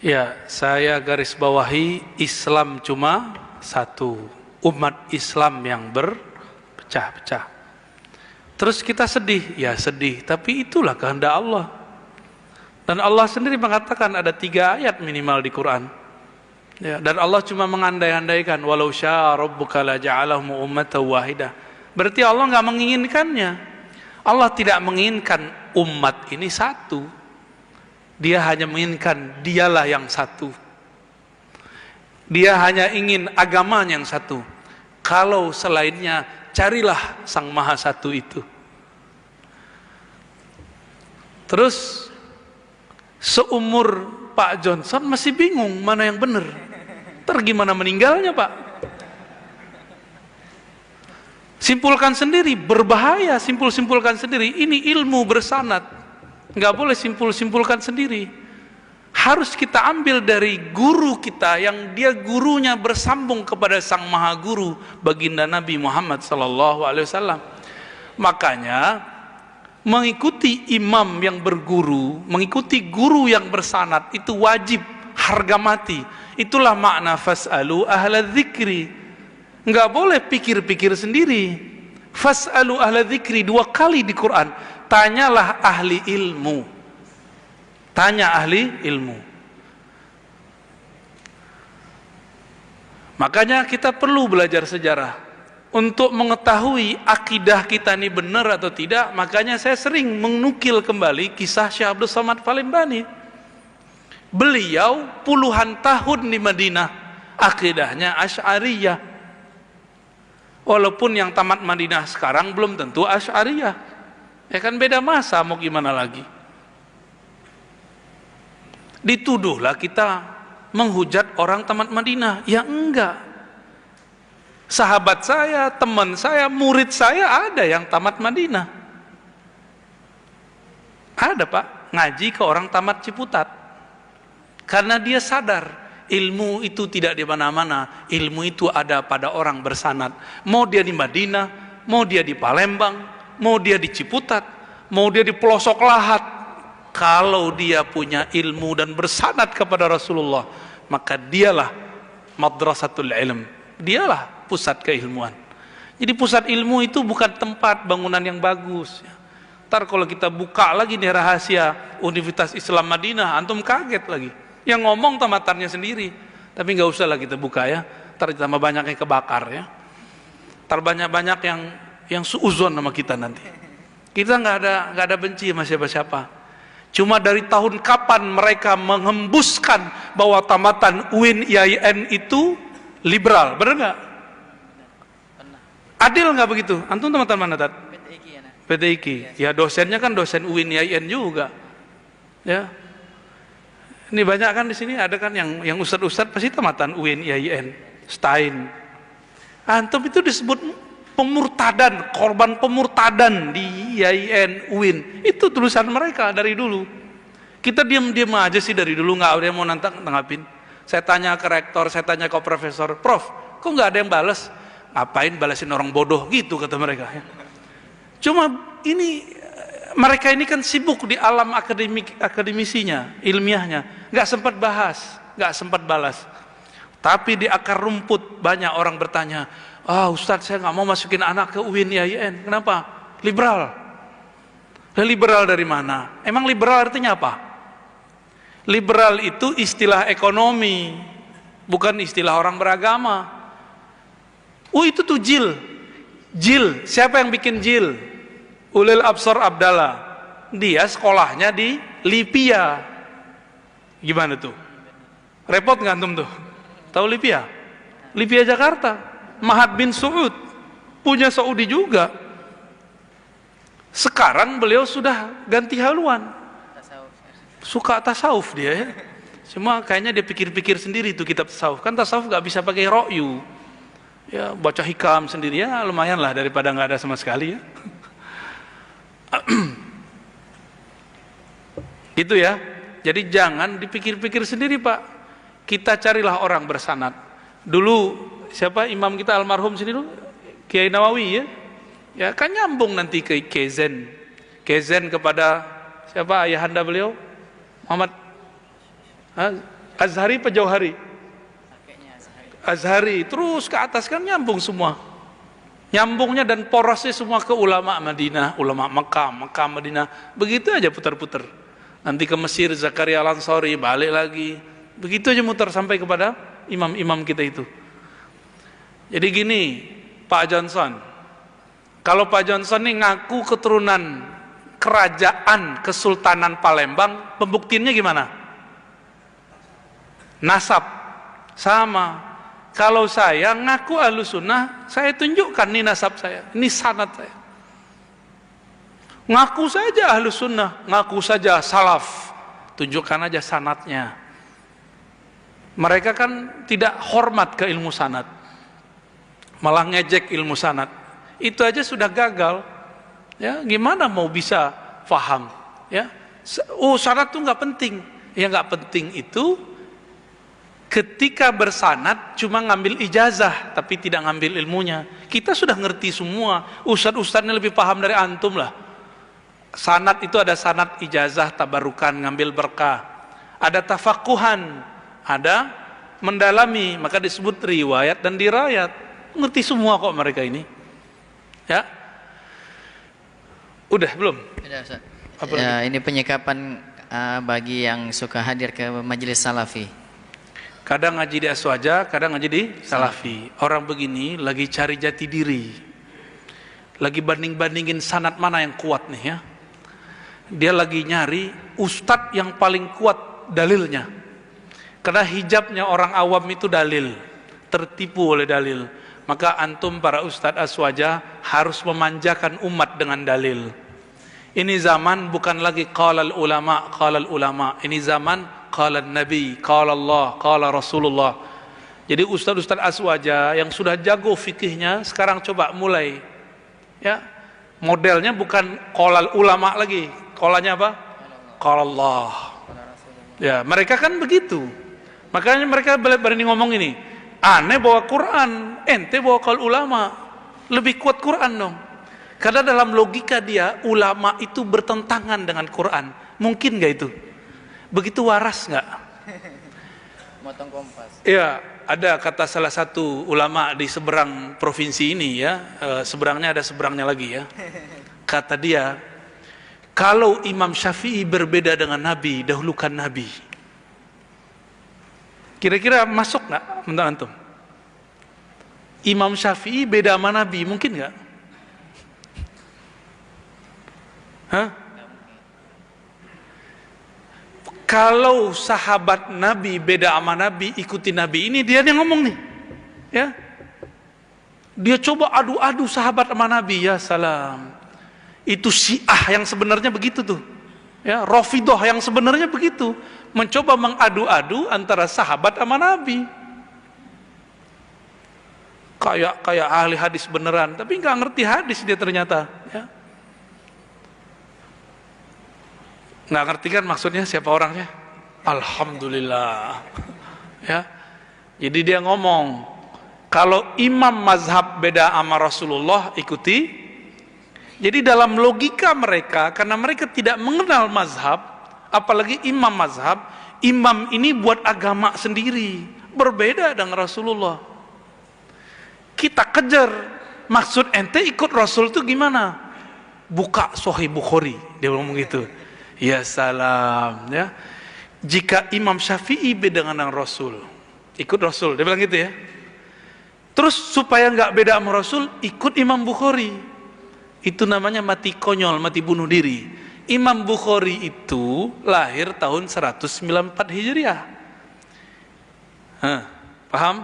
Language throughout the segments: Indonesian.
Ya, saya garis bawahi Islam cuma satu, umat Islam yang berpecah-pecah. Terus kita sedih, ya sedih, tapi itulah kehendak Allah. Dan Allah sendiri mengatakan ada 3 ayat minimal di Quran. Ya, dan Allah cuma mengandai-andaikan, walau syaa rabbuka la ja'alahum ummatan wahidah. Berarti Allah nggak menginginkannya. Allah tidak menginginkan umat ini satu. Dia hanya menginginkan dialah yang satu. Dia hanya ingin agama yang satu. Kalau selainnya, carilah Sang Maha Satu itu. Terus seumur Pak Johnson masih bingung mana yang benar. Ntar gimana meninggalnya Pak? Simpulkan sendiri, berbahaya simpulkan sendiri. Ini ilmu bersanad. Nggak boleh simpulkan sendiri. Harus kita ambil dari guru kita yang dia gurunya bersambung kepada Sang Maha Guru, baginda Nabi Muhammad SAW. Makanya mengikuti imam yang berguru, mengikuti guru yang bersanad itu wajib, harga mati. Itulah makna fas'alu ahla dzikri. Nggak boleh pikir-pikir sendiri. Fas'alu ahla dzikri 2 kali di Quran. Tanyalah ahli ilmu. Tanya ahli ilmu. Makanya kita perlu belajar sejarah untuk mengetahui akidah kita ini benar atau tidak. Makanya saya sering menukil kembali kisah Syekh Abdul Somad Palembani. Beliau puluhan tahun di Madinah, akidahnya Asy'ariyah. Walaupun yang tamat Madinah sekarang belum tentu Asy'ariyah. Ya kan beda masa, mau gimana lagi. Dituduhlah kita menghujat orang tamat Madinah. Ya enggak. Sahabat saya, teman saya, murid saya ada yang tamat Madinah. Ada Pak, ngaji ke orang tamat Ciputat. Karena dia sadar ilmu itu tidak di mana-mana. Ilmu itu ada pada orang bersanad. Mau dia di Madinah, mau dia di Palembang, mau dia di Ciputat, mau dia di pelosok lahat, kalau dia punya ilmu dan bersanad kepada Rasulullah, maka dialah madrasatul ilm, dialah pusat keilmuan. Jadi pusat ilmu itu bukan tempat bangunan yang bagus. Ntar kalau kita buka lagi nih rahasia Universitas Islam Madinah, antum kaget lagi. Yang ngomong tamatannya sendiri, tapi nggak usah lah kita buka ya. Ntar tambah banyak yang kebakar ya. Ntar banyak yang suuzon sama kita nanti. Kita nggak ada benci sama siapa-siapa. Cuma dari tahun kapan mereka menghembuskan bahwa tamatan UIN IAIN itu liberal, benar nggak? Adil nggak begitu? Antum tamatan mana Tat? PTIQ. Ya dosennya kan dosen UIN IAIN juga. Ya. Ini banyak kan di sini ada kan yang ustad-ustad pasti tamatan UIN IAIN, Stein. Antum itu disebut pemurtadan, korban pemurtadan di IAIN, UIN. Itu tulisan mereka dari dulu. Kita diam-diam aja sih dari dulu, nggak ada yang mau nanggapin. Saya tanya ke rektor, saya tanya ke profesor, Prof, kok nggak ada yang balas? Ngapain balasin orang bodoh gitu, kata mereka. Cuma ini mereka ini kan sibuk di alam akademisinya, ilmiahnya, nggak sempat bahas, nggak sempat balas. Tapi di akar rumput banyak orang bertanya, Ustadz saya nggak mau masukin anak ke UIN IAIN. Kenapa? Liberal. Liberal dari mana? Emang liberal artinya apa? Liberal itu istilah ekonomi, bukan istilah orang beragama. Itu tuh jil. Jil, siapa yang bikin jil? Ulil Absar Abdallah. Dia sekolahnya di Libya. Gimana tuh? Repot nggak antum tuh? Tahu Libya? Libya Jakarta. Mahat bin Suud punya Saudi juga. Sekarang beliau sudah ganti haluan. Suka tasawuf dia ya. Cuma kayaknya dia pikir-pikir sendiri tuh kitab tasawuf. Kan tasawuf nggak bisa pakai ro'yu. Ya baca hikam sendiri ya lumayan lah daripada nggak ada sama sekali ya. Gitu ya. Jadi jangan dipikir-pikir sendiri Pak. Kita carilah orang bersanad. Dulu siapa imam kita almarhum sini dulu? Kiai Nawawi ya. Ya kan nyambung nanti ke Kezen. Kezen kepada siapa ayahanda beliau? Muhammad Azhari apa Jauhari? Azhari, terus ke atas kan nyambung semua. Nyambungnya dan porosnya semua ke ulama Madinah, ulama Mekah, Mekah Madinah. Begitu aja putar-putar. Nanti ke Mesir, Zakaria Al-Ansari, balik lagi. Begitu aja muter sampai kepada imam-imam kita itu. Jadi gini, Pak Johnson. Kalau Pak Johnson ini ngaku keturunan kerajaan Kesultanan Palembang, pembuktiannya gimana? Nasab. Sama. Kalau saya ngaku Ahlussunnah, saya tunjukkan nih nasab saya, ini sanad saya. Ngaku saja Ahlussunnah, ngaku saja salaf, tunjukkan aja sanadnya. Mereka kan tidak hormat ke ilmu sanad, malah ngejek ilmu sanad. Itu aja sudah gagal. Ya, gimana mau bisa faham? Ya, sanad tuh nggak penting. Yang nggak penting itu ketika bersanad cuma ngambil ijazah tapi tidak ngambil ilmunya. Kita sudah ngerti semua. Ustadz-ustadznya lebih paham dari antum lah. Sanad itu ada sanad ijazah, tabarukan, ngambil berkah. Ada tafakuhan, ada mendalami, maka disebut riwayat dan dirayat. Ngerti semua kok mereka ini. Ya. Udah belum? Sudah, Ustaz. Ya, ini penyikapan bagi yang suka hadir ke majelis salafi. Kadang ngaji di Aswaja, kadang ngaji di Salafi. Orang begini lagi cari jati diri, lagi banding-bandingin sanad mana yang kuat nih ya. Dia lagi nyari ustadz yang paling kuat dalilnya. Karena hijabnya orang awam itu dalil, tertipu oleh dalil. Maka antum para ustadz Aswaja harus memanjakan umat dengan dalil. Ini zaman bukan lagi qalal ulama. Ini zaman qala Nabi, qala Allah, qala Rasulullah. Jadi ustaz-ustaz Aswaja yang sudah jago fikihnya sekarang coba mulai. Ya. Modelnya bukan qala ulama lagi. Qalanya apa? Qala Allah. Ya, mereka kan begitu. Makanya mereka berani ngomong ini. Aneh bawa Quran, ente bawa qala ulama. Lebih kuat Quran dong. Karena dalam logika dia ulama itu bertentangan dengan Quran. Mungkin gak itu? Begitu waras nggak? Motong kompas. Ya, ada kata salah satu ulama di seberang provinsi ini ya, seberangnya ada seberangnya lagi ya. Kata dia, kalau Imam Syafi'i berbeda dengan Nabi, dahulukan Nabi. Kira-kira masuk nggak menurut antum? Imam Syafi'i beda sama Nabi, mungkin nggak? Hah? Kalau sahabat Nabi beda sama Nabi, ikuti Nabi. Ini dia yang ngomong nih. Ya. Dia coba adu-adu sahabat sama Nabi, ya salam. Itu Syiah yang sebenarnya begitu tuh. Ya, Rafidhah yang sebenarnya begitu, mencoba mengadu-adu antara sahabat sama Nabi. Kayak ahli hadis beneran, tapi nggak ngerti hadis dia ternyata, ya. Nggak ngerti kan maksudnya siapa orangnya? Alhamdulillah. Ya. Jadi dia ngomong, kalau imam mazhab beda sama Rasulullah, ikuti. Jadi dalam logika mereka, karena mereka tidak mengenal mazhab, apalagi imam mazhab, imam ini buat agama sendiri, berbeda dengan Rasulullah. Kita kejar, maksud ente ikut Rasul itu gimana? Buka Sahih Bukhari, dia ngomong gitu. Ya salam, ya. Jika Imam Syafi'i beda dengan Rasul, ikut Rasul, dia bilang gitu ya. Terus supaya nggak beda sama Rasul, ikut Imam Bukhari. Itu namanya mati konyol, mati bunuh diri. Imam Bukhari itu lahir tahun 194 Hijriah. Paham?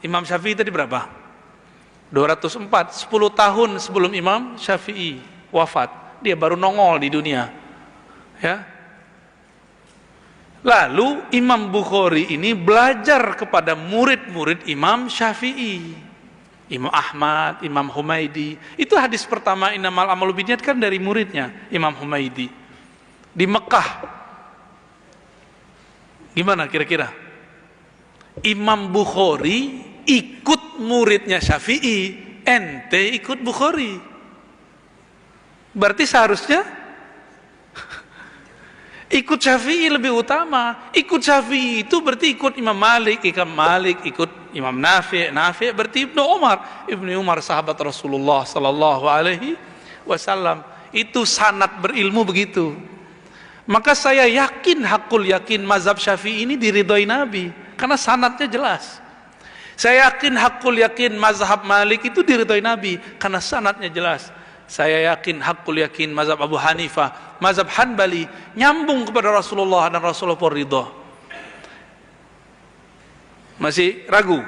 Imam Syafi'i tadi berapa? 204, 10 tahun sebelum Imam Syafi'i wafat. Dia baru nongol di dunia. Ya. Lalu Imam Bukhari ini belajar kepada murid-murid Imam Syafi'i, Imam Ahmad, Imam Humaidi. Itu hadis pertama innamal amalu binniyat kan dari muridnya Imam Humaidi di Mekah. Gimana kira-kira? Imam Bukhari ikut muridnya Syafi'i, ente ikut Bukhari. Berarti seharusnya Ikut Syafi'i lebih utama. Ikut Syafi'i itu berarti ikut Imam Malik, ikut Imam Nafi' berarti Ibnu Umar sahabat Rasulullah sallallahu alaihi wasallam. Itu sanad berilmu begitu. Maka saya yakin, hakul yakin mazhab Syafi'i ini diridhoi Nabi karena sanadnya jelas. Saya yakin, hakul yakin mazhab Malik itu diridhoi Nabi karena sanadnya jelas. Saya yakin, hakul yakin mazhab Abu Hanifah, mazhab Hanbali nyambung kepada Rasulullah dan Rasulullah pun ridho. Masih ragu?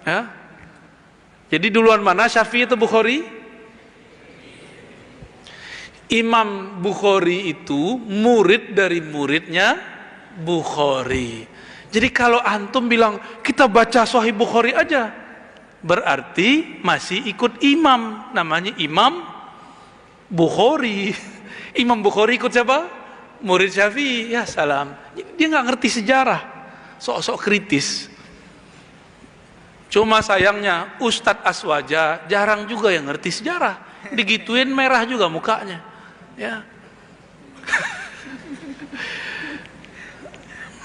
Ya? Jadi duluan mana, Syafi'i atau Bukhari? Imam Bukhari itu murid dari muridnya Bukhari. Jadi kalau antum bilang kita baca Sahih Bukhari aja, berarti masih ikut imam, namanya Imam Bukhari. Imam Bukhari ikut siapa? Murid Syafi'i. Ya salam. Dia nggak ngerti sejarah, sok-sok kritis. Cuma sayangnya Ustadz Aswaja jarang juga yang ngerti sejarah. Digituin merah juga mukanya. Ya.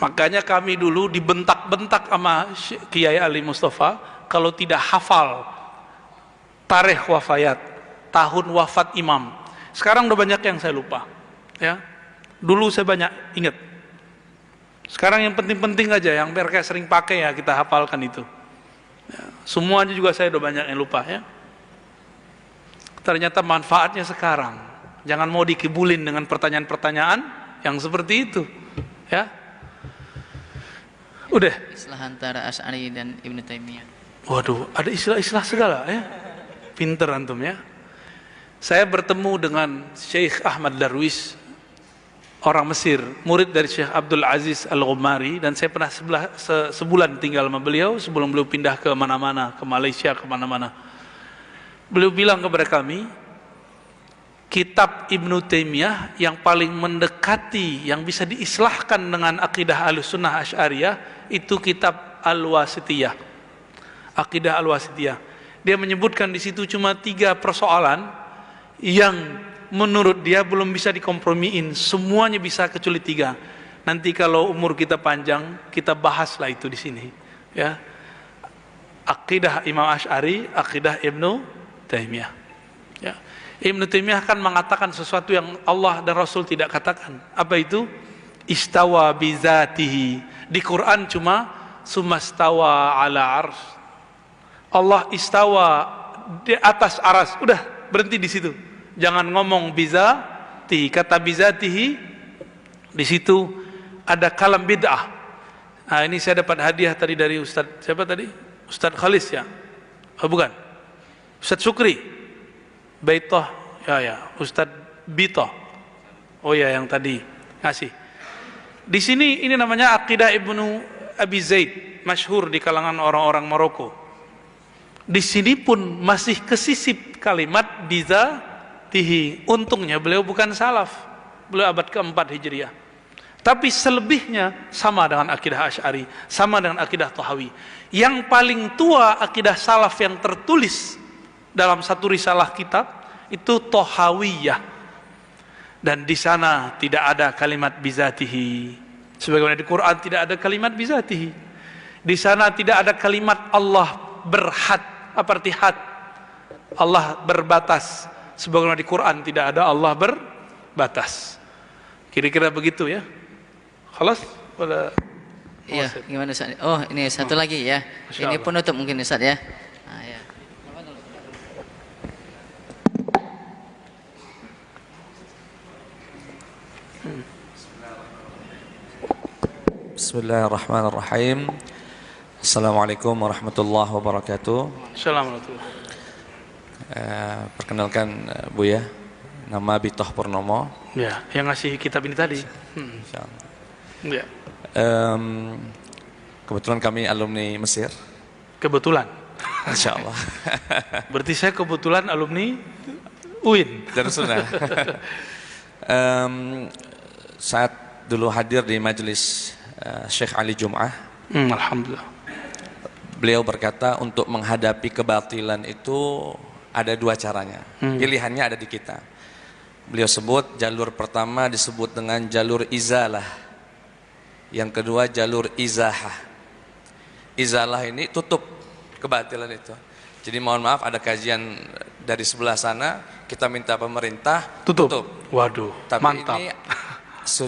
Makanya kami dulu dibentak-bentak sama Kiai Ali Mustafa kalau tidak hafal tarikh wafat, tahun wafat imam. Sekarang udah banyak yang saya lupa. Ya. Dulu saya banyak ingat. Sekarang yang penting-penting aja, yang biar kayak sering pakai ya kita hafalkan itu. Ya. Semuanya juga saya udah banyak yang lupa ya. Ternyata manfaatnya sekarang. Jangan mau dikibulin dengan pertanyaan-pertanyaan yang seperti itu. Ya. Udah. Istilah antara Asy'ari dan Ibnu Taimiyah. Waduh, ada istilah-istilah segala ya. Pinter antum ya. Saya bertemu dengan Syekh Ahmad Darwis, orang Mesir, murid dari Syekh Abdul Aziz Al-Ghumari, dan saya pernah sebulan tinggal sama beliau sebelum beliau pindah ke mana-mana, ke Malaysia, ke mana-mana. Beliau bilang kepada kami, kitab Ibnu Taimiyah yang paling mendekati, yang bisa diislahkan dengan akidah Ahlussunnah Asy'ariyah itu kitab Al-Wasithiyah. Akidah Al-Wasithiyah. Dia menyebutkan di situ cuma 3 persoalan yang menurut dia belum bisa dikompromiin. Semuanya bisa kecuali 3. Nanti kalau umur kita panjang, kita bahaslah itu di sini. Ya. Akidah Imam Asy'ari, akidah Ibnu Taimiyah. Ya. Ibnu Taimiyah kan mengatakan sesuatu yang Allah dan Rasul tidak katakan. Apa itu? Istawa bizatihi. Di Quran cuma sumastawa ala ars. Allah istawa di atas aras. Udah, berhenti di situ. Jangan ngomong bizatihi. Kata bizatihi di situ ada kalam bid'ah. Nah, ini saya dapat hadiah tadi dari Ustadz siapa tadi? Ustadz Khalis ya? Oh bukan. Ustadz Syukri. Baitoh, ya, Ustadz Bito. Oh ya, yang tadi ngasih. Di sini ini namanya akidah Ibnu Abi Zaid, masyhur di kalangan orang-orang Maroko. Di sini pun masih kesisip kalimat bizatihi. Untungnya beliau bukan salaf. Beliau abad ke-4 Hijriah. Tapi selebihnya sama dengan akidah Asy'ari, sama dengan akidah Tahawi. Yang paling tua akidah salaf yang tertulis dalam satu risalah kitab itu Tahawiyah, dan di sana tidak ada kalimat bizatihi, sebagaimana di Quran tidak ada kalimat bizatihi. Di sana tidak ada kalimat Allah berhad, apa arti had? Allah berbatas, sebagaimana di Quran tidak ada Allah berbatas. Kira-kira begitu ya. Khalas? Iya, gimana Ustaz? Oh, ini satu lagi ya. Ini penutup mungkin Ustaz ya. Nah, ya. Bismillahirrahmanirrahim. Assalamualaikum warahmatullahi wabarakatuh. Assalamualaikum. Perkenalkan Buya, nama Bitoh Purnomo. Ya, yang ngasih kitab ini tadi. Ya. Kebetulan kami alumni Mesir. Kebetulan. Insyaallah. Berarti saya kebetulan alumni UIN. Darussunnah. Saat dulu hadir di majelis Syekh Ali Jum'ah. Alhamdulillah. Beliau berkata untuk menghadapi kebatilan itu ada 2 caranya. Pilihannya ada di kita. Beliau sebut jalur pertama disebut dengan jalur izalah, yang kedua jalur izahah. Izalah ini tutup kebatilan itu. Jadi mohon maaf, ada kajian dari sebelah sana, kita minta pemerintah tutup. Waduh, Tapi mantap. ini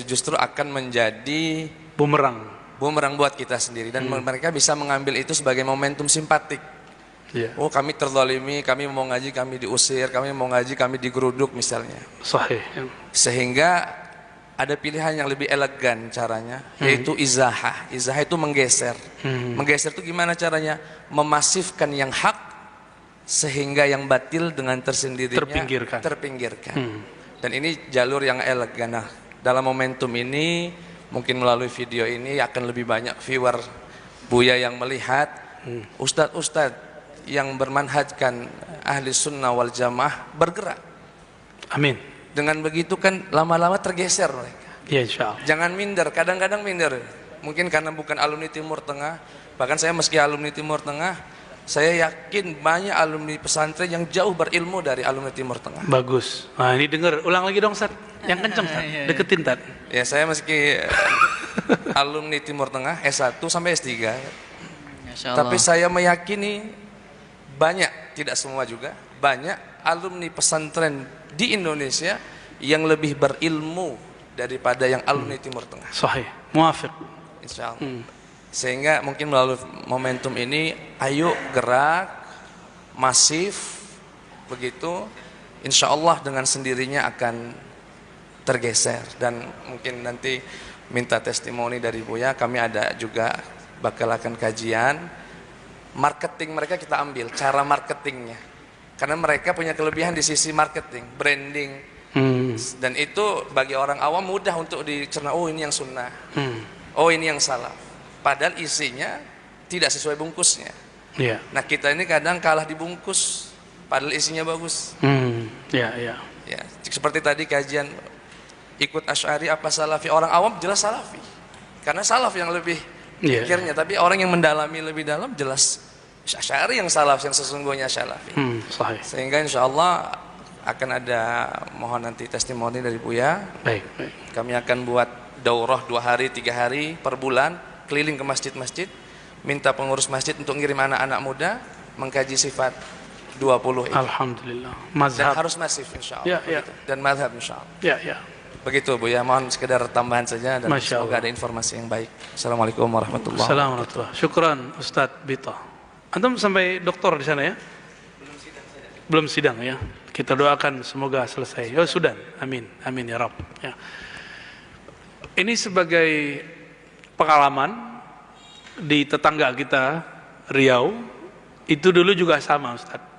justru akan menjadi Bumerang. bumerang buat kita sendiri, dan mereka bisa mengambil itu sebagai momentum simpatik. Ya. Oh, kami terzalimi, kami mau ngaji kami diusir, kami mau ngaji kami digeruduk misalnya. Sahih. Sehingga ada pilihan yang lebih elegan caranya, yaitu izahah. Izahah itu menggeser. Menggeser itu gimana caranya? Memasifkan yang hak sehingga yang batil dengan tersendirinya terpinggirkan. Dan ini jalur yang elegan. Nah, dalam momentum ini mungkin melalui video ini akan lebih banyak viewer Buya yang melihat ustadz-ustadz yang bermanhajkan ahli sunnah wal jamaah bergerak. Amin. Dengan begitu kan lama-lama tergeser mereka. Ya, insyaallah. Jangan minder, kadang-kadang minder. Mungkin karena bukan alumni Timur Tengah. Bahkan saya meski alumni Timur Tengah, saya yakin banyak alumni pesantren yang jauh berilmu dari alumni Timur Tengah. Bagus. Nah, ini dengar, ulang lagi dong, Ustaz. Yang kenceng, Ustaz. Deketin, Tat. Ya, saya meski alumni Timur Tengah S1 sampai S3. Tapi saya meyakini banyak, tidak semua juga, banyak alumni pesantren di Indonesia yang lebih berilmu daripada yang alumni Timur Tengah. Sahih. Muafiq. Insyaallah. Sehingga mungkin melalui momentum ini, ayo gerak masif begitu, insya Allah dengan sendirinya akan tergeser. Dan mungkin nanti minta testimoni dari Buya, kami ada juga bakal akan kajian marketing mereka, kita ambil cara marketingnya, karena mereka punya kelebihan di sisi marketing, branding, dan itu bagi orang awam mudah untuk dicerna. Oh, ini yang sunnah, oh ini yang salah. Padahal isinya tidak sesuai bungkusnya. Yeah. Nah, kita ini kadang kalah dibungkus, padahal isinya bagus. Ya. Ya, seperti tadi kajian ikut Asy'ari apa Salafi, orang awam jelas Salafi, karena Salaf yang lebih pikirnya. Tapi orang yang mendalami lebih dalam jelas Asy'ari yang Salaf, yang sesungguhnya Salafi. Sahih. Sehingga insya Allah akan ada, mohon nanti testimoni dari Buya. Baik. Kami akan buat daurah 2 hari 3 hari per bulan, keliling ke masjid-masjid, minta pengurus masjid untuk ngirim anak-anak muda mengkaji sifat 20 ini. Alhamdulillah. Dan Mazhab. harus masif insya Allah. Ya. Dan mazhab insya Allah. Ya. Begitu Bu ya, mohon sekedar tambahan saja dan Masya semoga Allah. ada informasi yang baik. Assalamualaikum warahmatullahi Assalamualaikum. Syukran Ustadz Bito. Antum sampai doktor di sana ya? Belum sidang ya. Kita doakan semoga selesai. Ya sudah. Amin ya Rabb. Ya. Ini sebagai pengalaman di tetangga kita Riau, itu dulu juga sama Ustadz.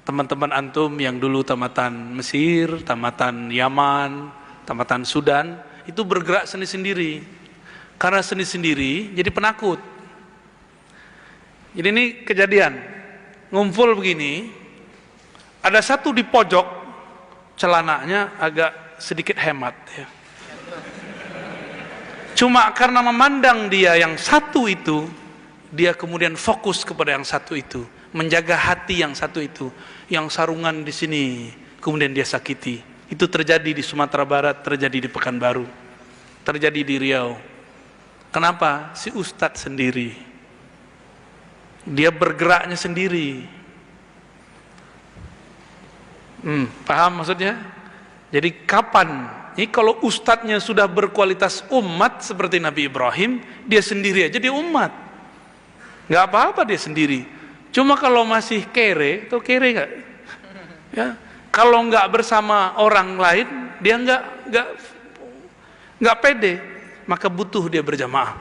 Teman-teman antum yang dulu tamatan Mesir, tamatan Yaman, tamatan Sudan, itu bergerak sendiri-sendiri. Karena sendiri-sendiri jadi penakut. Jadi ini kejadian, ngumpul begini, ada satu di pojok, celananya agak sedikit hemat ya. Cuma karena memandang dia yang satu itu, dia kemudian fokus kepada yang satu itu, menjaga hati yang satu itu, yang sarungan di sini, kemudian dia sakiti. Itu terjadi di Sumatera Barat, terjadi di Pekanbaru, terjadi di Riau. Kenapa? Si Ustadz sendiri, dia bergeraknya sendiri. Paham maksudnya? Jadi kapan? Ini kalau ustadznya sudah berkualitas umat seperti Nabi Ibrahim, dia sendiri aja dia umat, nggak apa-apa dia sendiri. Cuma kalau masih kere, atau kere nggak? Ya, kalau nggak bersama orang lain, dia nggak pede, maka butuh dia berjamaah.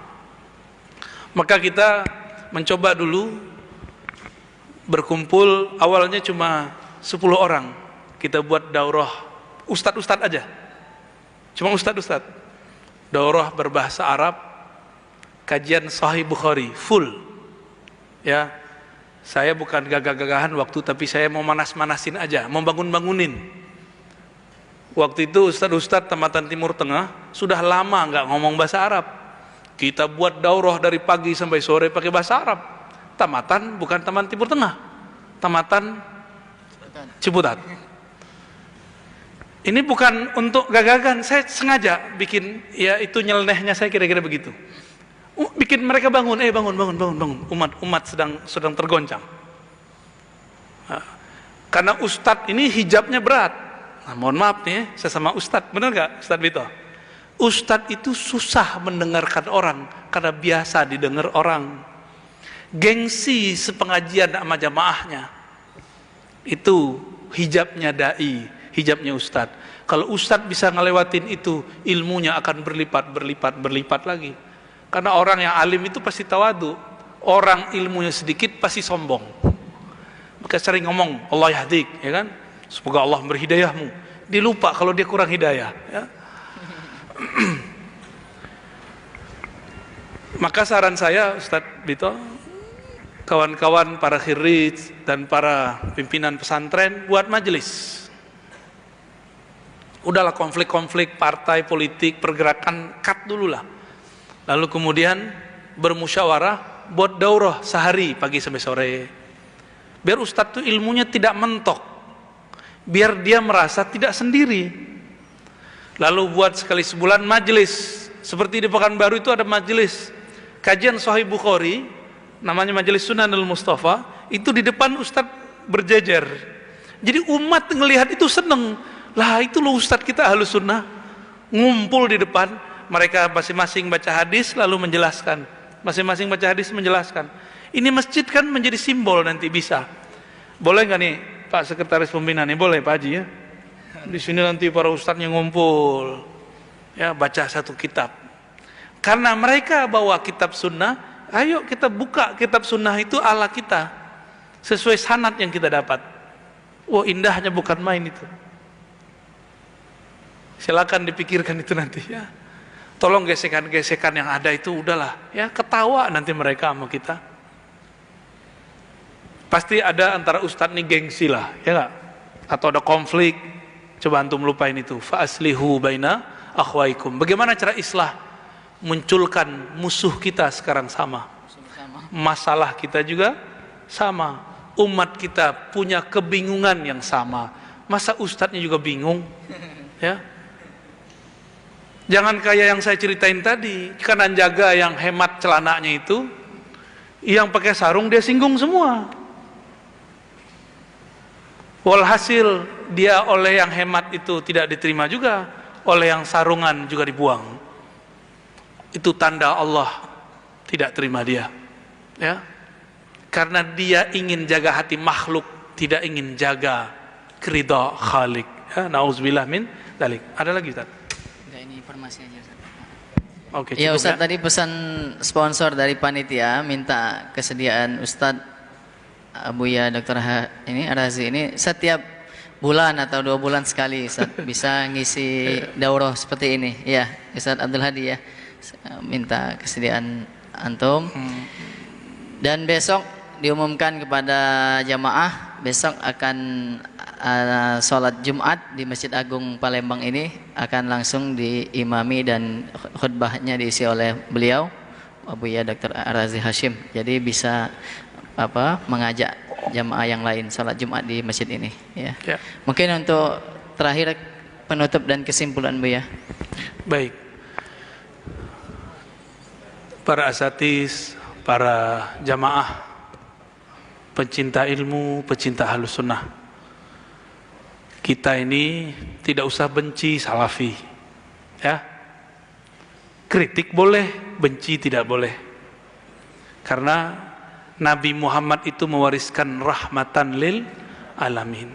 Maka kita mencoba dulu berkumpul, awalnya cuma 10 orang, kita buat daurah ustadz-ustadz aja. Cuma ustadz-ustadz, daurah berbahasa Arab, kajian Sahih Bukhari full. Ya, saya bukan gagah-gagahan waktu, tapi saya mau manas-manasin aja, mau bangun-bangunin. Waktu itu ustadz-ustadz tamatan Timur Tengah sudah lama nggak ngomong bahasa Arab. Kita buat daurah dari pagi sampai sore pakai bahasa Arab. Tamatan bukan taman Timur Tengah, tamatan Ciputat. Ini bukan untuk gagagan, saya sengaja bikin, ya itu nyelenehnya saya kira-kira begitu. Bikin mereka bangun, bangun. Umat sedang tergoncang. Nah, karena ustadz ini hijabnya berat. Nah, mohon maaf nih, saya sama ustadz, benar nggak Ustadz Bito? Ustadz itu susah mendengarkan orang karena biasa didengar orang. Gengsi sepengajian sama jamaahnya. Itu hijabnya dai, hijabnya ustadz. Kalau ustadz bisa ngelewatin itu, ilmunya akan berlipat lagi. Karena orang yang alim itu pasti tawadu. Orang ilmunya sedikit pasti sombong. Maka sering ngomong Allah yahdik, ya kan? Semoga Allah berhidayahmu. Dia lupa kalau dia kurang hidayah, ya. Maka saran saya Ustadz Bito, kawan-kawan para khirij dan para pimpinan pesantren buat majelis. Udahlah konflik-konflik partai politik, pergerakan, cut dulu lah. Lalu kemudian bermusyawarah buat daurah sehari pagi sampai sore. Biar ustadz tuh ilmunya tidak mentok. Biar dia merasa tidak sendiri. Lalu buat sekali sebulan majelis. Seperti di Pekanbaru itu ada majelis kajian Sahih Bukhari, namanya Majelis Sunanul Mustafa, itu di depan ustadz berjejer. Jadi umat ngelihat itu seneng. Lah itu loh ustadz kita Ahlus Sunnah, ngumpul di depan, mereka masing-masing baca hadis lalu menjelaskan. Masing-masing baca hadis menjelaskan. Ini masjid kan menjadi simbol nanti bisa. Boleh nggak nih Pak Sekretaris Pembina nih, boleh Pak Haji ya? Di sini nanti para ustadznya ngumpul, ya baca satu kitab. Karena mereka bawa kitab sunnah, ayo kita buka kitab sunnah itu ala kita, sesuai sanad yang kita dapat. Wah indahnya bukan main itu. Silakan dipikirkan itu nanti ya. Tolong gesekan-gesekan yang ada itu udahlah, ya ketawa nanti mereka sama kita. Pasti ada antara ustadz nih gengsi lah, ya nggak? Atau ada konflik. Coba antum lupain itu. Fa aslihu baina akhwaikum. Bagaimana cara islah? Munculkan musuh kita sekarang sama. Masalah kita juga sama. Umat kita punya kebingungan yang sama. Masa ustadznya juga bingung? Ya. Jangan kayak yang saya ceritain tadi, kanan jaga yang hemat celananya itu, yang pakai sarung dia singgung semua. Walhasil dia oleh yang hemat itu tidak diterima juga, oleh yang sarungan juga dibuang. Itu tanda Allah tidak terima dia, ya. Karena dia ingin jaga hati makhluk, tidak ingin jaga ridha Khalik. Ya, nauzubillah min dzalik. Ada lagi Ustaz? Ini informasi aja Ustaz. Oke, ya Ustaz ya. Tadi pesan sponsor dari panitia minta kesediaan Ustaz Abuya Dr. Ini Ar-Razi ini setiap bulan atau 2 bulan sekali Ustaz bisa ngisi daurah seperti ini. Ya, Ustaz Abdul Hadi ya. Minta kesediaan antum. Dan besok diumumkan kepada jamaah, besok akan sholat Jumat di Masjid Agung Palembang ini akan langsung diimami dan khutbahnya diisi oleh beliau Abuya Dr. Ar-Razi Hashim. Jadi bisa mengajak jamaah yang lain sholat Jumat di masjid ini ya. Ya. Mungkin untuk terakhir penutup dan kesimpulan Bu ya. Baik. Para asatis, para jamaah, pencinta ilmu, pencinta Ahlus Sunnah, kita ini tidak usah benci salafi, ya. Kritik boleh, benci tidak boleh. Karena Nabi Muhammad itu mewariskan rahmatan lil alamin.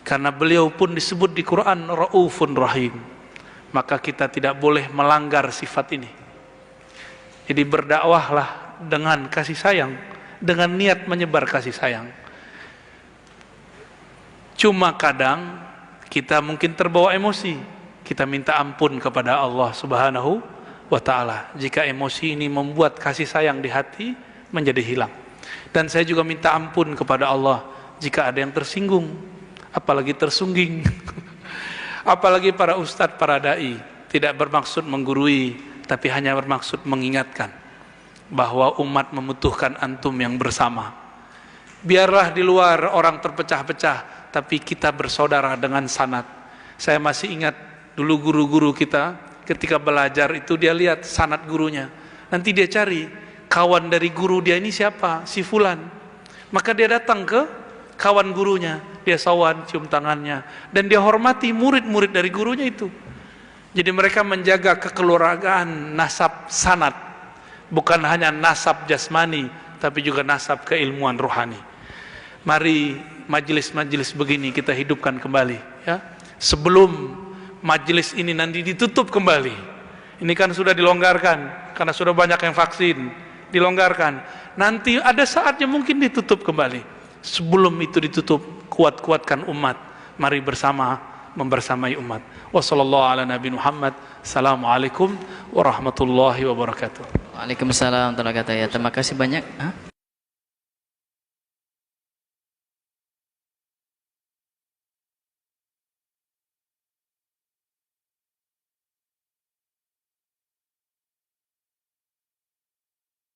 Karena beliau pun disebut di Quran Raufun Rahim. Maka kita tidak boleh melanggar sifat ini. Jadi berdakwahlah dengan kasih sayang, dengan niat menyebar kasih sayang. Cuma kadang kita mungkin terbawa emosi, kita minta ampun kepada Allah Subhanahu wa ta'ala jika emosi ini membuat kasih sayang di hati menjadi hilang. Dan saya juga minta ampun kepada Allah jika ada yang tersinggung, apalagi tersungging. Apalagi para ustadz, para da'i tidak bermaksud menggurui, tapi hanya bermaksud mengingatkan bahwa umat membutuhkan antum yang bersama. Biarlah di luar orang terpecah-pecah, tapi kita bersaudara dengan sanad. Saya masih ingat dulu guru-guru kita ketika belajar itu dia lihat sanad gurunya. Nanti dia cari kawan dari guru dia ini siapa, si fulan. Maka dia datang ke kawan gurunya, dia sawan, cium tangannya, dan dia hormati murid-murid dari gurunya itu. Jadi mereka menjaga kekeluargaan nasab sanad, bukan hanya nasab jasmani, tapi juga nasab keilmuan rohani. Mari majelis-majelis begini kita hidupkan kembali, ya. Sebelum majelis ini nanti ditutup kembali. Ini kan sudah dilonggarkan karena sudah banyak yang vaksin, dilonggarkan. Nanti ada saatnya mungkin ditutup kembali. Sebelum itu ditutup, kuat-kuatkan umat. Mari bersama membersamai umat. Wassallallahu ala nabi Muhammad. Assalamualaikum warahmatullahi wabarakatuh. Waalaikumsalam warahmatullahi wabarakatuh. Ya, terima kasih banyak.